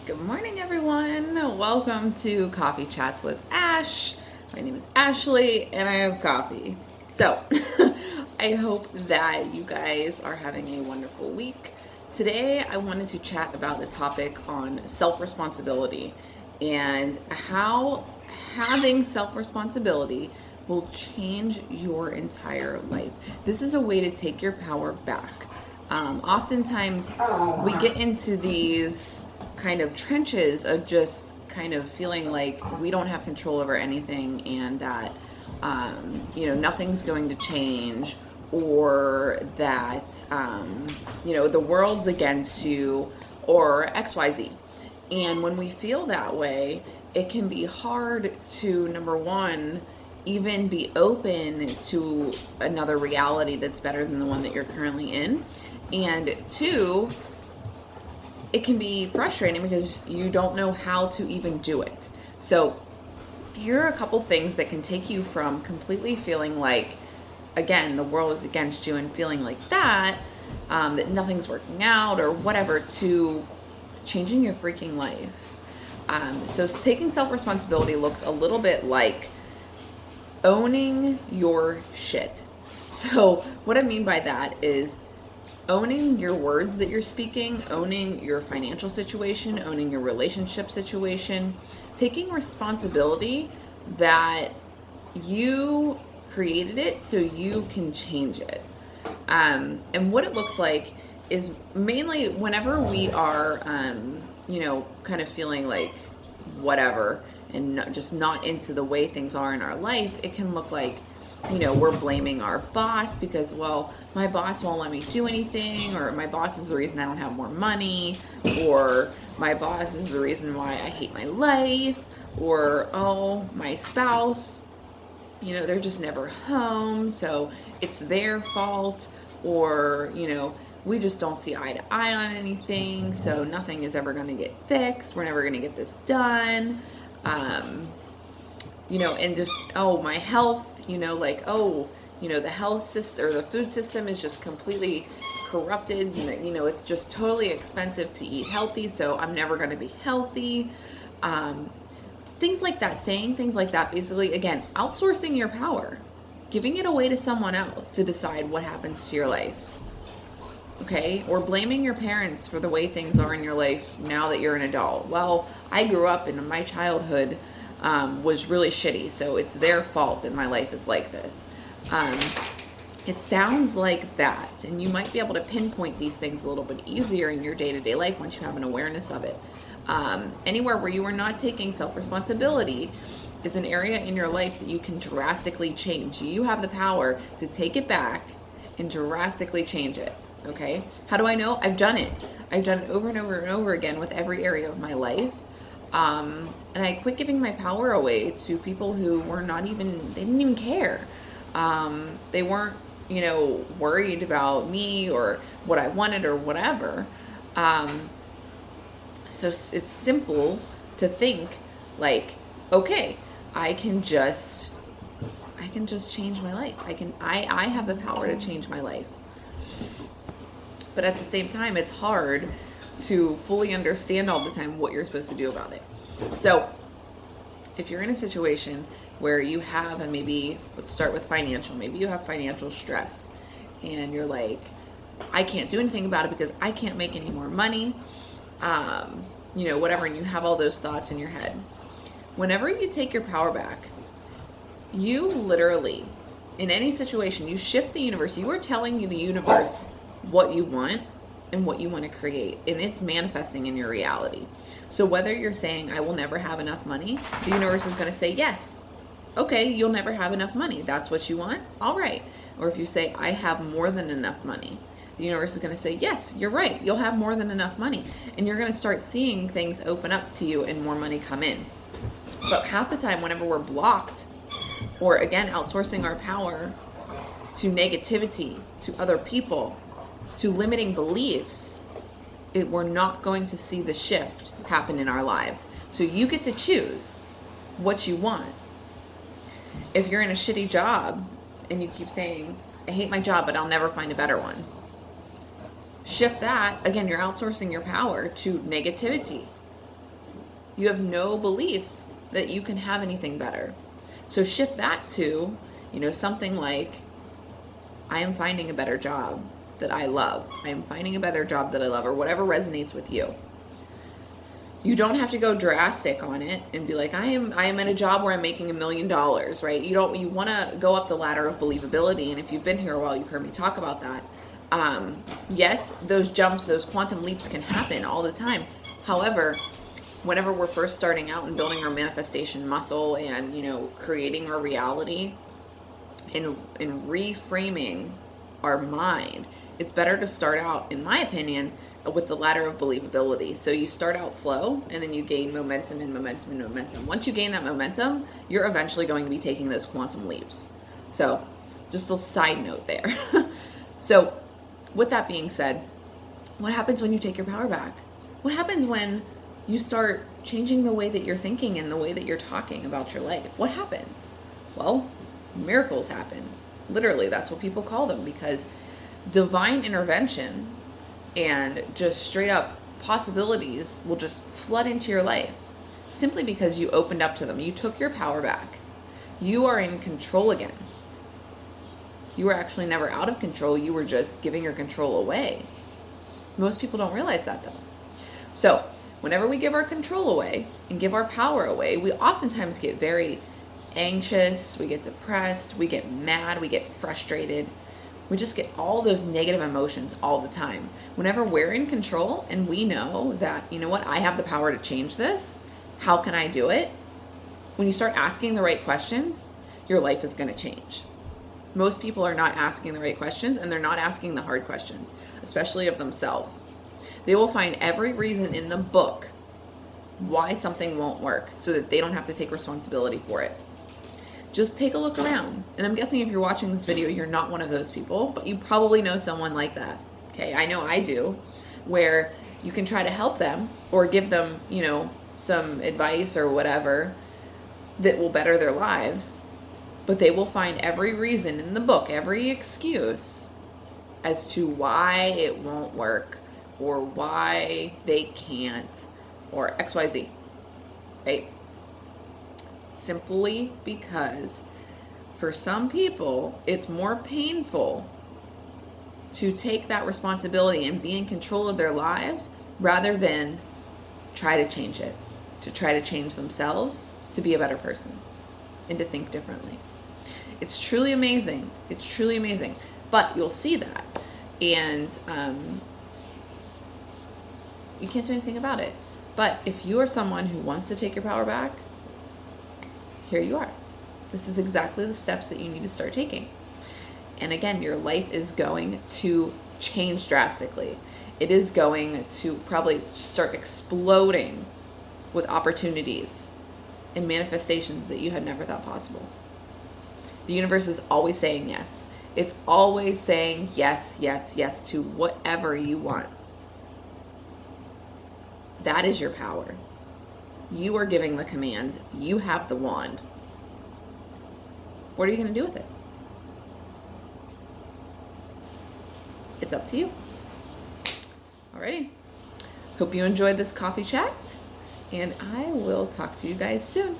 Good morning, everyone. Welcome to Coffee Chats with Ash. My name is Ashley, and I have coffee. So, I hope that you guys are having a wonderful week. Today, I wanted to chat about the topic on self-responsibility and how having self-responsibility will change your entire life. This is a way to take your power back. Oftentimes, we get into these kind of trenches of just kind of feeling like we don't have control over anything and that, nothing's going to change, or that, the world's against you, or XYZ. And when we feel that way, it can be hard to, number one, even be open to another reality that's better than the one that you're currently in. And two, it can be frustrating because you don't know how to even do it. So here are a couple things that can take you from completely feeling like, again, the world is against you and feeling like that nothing's working out or whatever, to changing your freaking life. So taking self-responsibility looks a little bit like owning your shit. So what I mean by that is owning your words that you're speaking, owning your financial situation, owning your relationship situation, taking responsibility that you created it so you can change it. And what it looks like is mainly whenever we are, kind of feeling like whatever and just not into the way things are in our life, it can look like, we're blaming our boss because, well, my boss won't let me do anything, or my boss is the reason I don't have more money, or my boss is the reason why I hate my life, or, oh, my spouse, they're just never home, so it's their fault, or, we just don't see eye to eye on anything, so nothing is ever going to get fixed, we're never going to get this done. And just, oh, my health, the health system or the food system is just completely corrupted. It's just totally expensive to eat healthy, so I'm never going to be healthy. Things like that, saying things like that, basically, again, outsourcing your power, giving it away to someone else to decide what happens to your life. Okay, or blaming your parents for the way things are in your life now that you're an adult. Well, I grew up and my childhood was really shitty, so it's their fault that my life is like this. It sounds like that, and you might be able to pinpoint these things a little bit easier in your day-to-day life once you have an awareness of it. Anywhere where you are not taking self-responsibility is an area in your life that you can drastically change. You have the power to take it back and drastically change it. Okay, how do I know? I've done it. I've done it over and over and over again with every area of my life. And I quit giving my power away to people who were they didn't even care. They weren't, worried about me or what I wanted or whatever. So it's simple to think like, okay, I can just change my life. I have the power to change my life. But at the same time, it's hard to fully understand all the time what you're supposed to do about it. So if you're in a situation where you have, and maybe let's start with financial, maybe you have financial stress and you're like, I can't do anything about it because I can't make any more money, whatever, and you have all those thoughts in your head. Whenever you take your power back, you literally, in any situation, you shift the universe. You are telling the universe what you want and what you want to create, and it's manifesting in your reality. So whether you're saying I will never have enough money, the universe is going to say yes. Okay, you'll never have enough money. That's what you want? All right. Or if you say I have more than enough money, the universe is going to say yes, you're right. You'll have more than enough money, and you're going to start seeing things open up to you and more money come in. But half the time, whenever we're blocked, or again, outsourcing our power to negativity, to other people, to limiting beliefs, we're not going to see the shift happen in our lives. So you get to choose what you want. If you're in a shitty job and you keep saying, I hate my job, but I'll never find a better one, shift that. Again, you're outsourcing your power to negativity. You have no belief that you can have anything better. So shift that to, something like, I am finding a better job that I love. I am finding a better job that I love, or whatever resonates with you. You don't have to go drastic on it and be like, I am in a job where I'm making $1 million, right? You want to go up the ladder of believability. And if you've been here a while, you've heard me talk about that. Yes, those jumps, those quantum leaps can happen all the time. However, whenever we're first starting out and building our manifestation muscle and, creating our reality and reframing our mind, it's better to start out, in my opinion, with the ladder of believability. So you start out slow and then you gain momentum and momentum and momentum. Once you gain that momentum, you're eventually going to be taking those quantum leaps. So just a side note there. So with that being said, what happens when you take your power back? What happens when you start changing the way that you're thinking and the way that you're talking about your life? What happens? Well, miracles happen. Literally, that's what people call them, because divine intervention and just straight up possibilities will just flood into your life simply because you opened up to them. You took your power back. You are in control again. You were actually never out of control. You were just giving your control away. Most people don't realize that though. So whenever we give our control away and give our power away, we oftentimes get very anxious, we get depressed, we get mad, we get frustrated. We just get all those negative emotions all the time. Whenever we're in control and we know that, I have the power to change this, how can I do it? When you start asking the right questions, your life is going to change. Most people are not asking the right questions, and they're not asking the hard questions, especially of themselves. They will find every reason in the book why something won't work so that they don't have to take responsibility for it. Just take a look around. And I'm guessing if you're watching this video, you're not one of those people, but you probably know someone like that. Okay, I know I do, where you can try to help them or give them, some advice or whatever that will better their lives, but they will find every reason in the book, every excuse as to why it won't work or why they can't or XYZ, right? Simply because for some people, it's more painful to take that responsibility and be in control of their lives rather than try to change it, to try to change themselves, to be a better person, and to think differently. It's truly amazing. It's truly amazing. But you'll see that. And you can't do anything about it. But if you are someone who wants to take your power back, here you are. This is exactly the steps that you need to start taking. And again, your life is going to change drastically. It is going to probably start exploding with opportunities and manifestations that you had never thought possible. The universe is always saying yes. It's always saying yes, yes, yes to whatever you want. That is your power. You are giving the commands. You have the wand. What are you going to do with it? It's up to you. Alrighty. Hope you enjoyed this coffee chat, and I will talk to you guys soon.